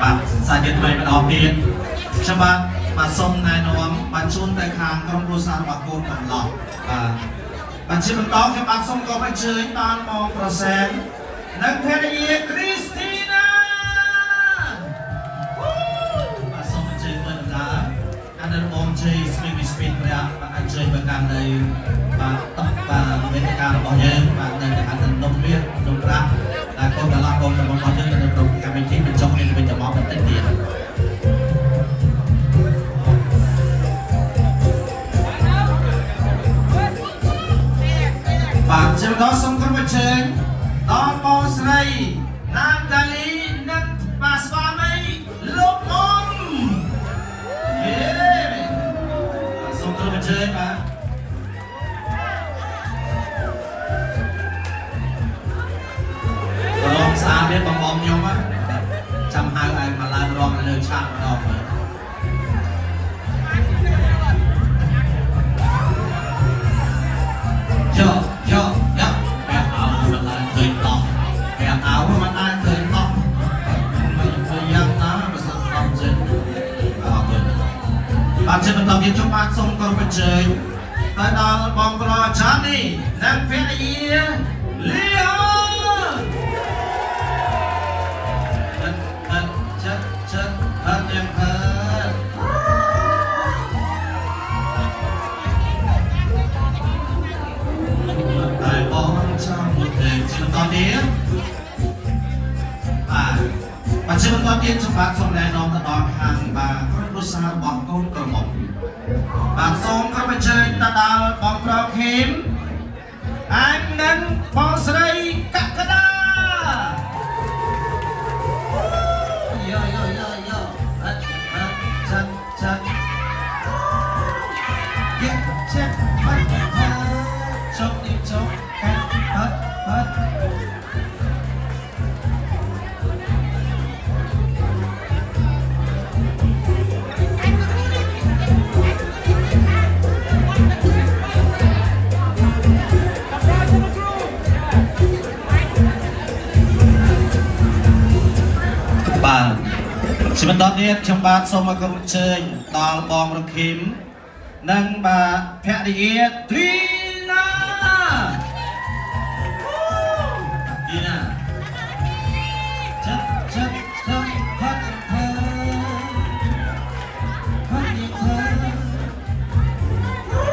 បាទសាជាថ្មីម្ដងទៀតខ្ញុំបាទសូមណែនាំបានជូនទៅខាងក្រុមគ្រួសាររបស់កូនកំឡោះបាទជាបន្តខ្ញុំបាទសូមគោរពអញ្ជើញដល់បងប្រសែននិងភរិយាគ្រីស្ទីណាបាទសូមអញ្ជើញទៅដំណើរអានបងជ័យស្មីស្ពីតព្រះបាទអញ្ជើញមកកាន់នៅបាទវេទិការបស់យើងបាទនៅខាងនំមាសនំប្រាក់តែកូនកន្លះកូនរបស់យើងនៅក្នុងកម្មវិធីបញ្ចុះនេះវិញទៅមកបន្តិចទៀតបាទជាបន្តសូមគោរពអញ្ជើញដល់បងស្រីណាតាលីនិងបាទស្វាមីលោកអ៊ំយេសូមគោរពអញ្ជើញបាទរងស្អាតនេះបងខ្ញុំចាំហៅឯងមកឡើងរងនៅឆាកម្ដងមើលបាទជាបន្តទៀតខ្ញុំបាទសូមគោរពអញ្ជើញទៅដល់បងប្រុសចានីនិងភរិយាលីអូយ៉ាងតែបងចាំមកទេជាបន្តទៀតបាទជាបន្តទៀតខ្ញុំបាទសូមណែនាំទៅដល់ខាងបាទក្រុមគ្រួសាររបស់កូនក្រមុំបាទសូមគោរពអញ្ជើញទៅដល់បងប្រុសខេមអាចនឹងបងស្រីកក្កដាជាបន្តទៀតខ្ញុំបាទសូមមកគោរពអញ្ជើញដល់បងរំខីមនិងបាទភរិយាទ្រី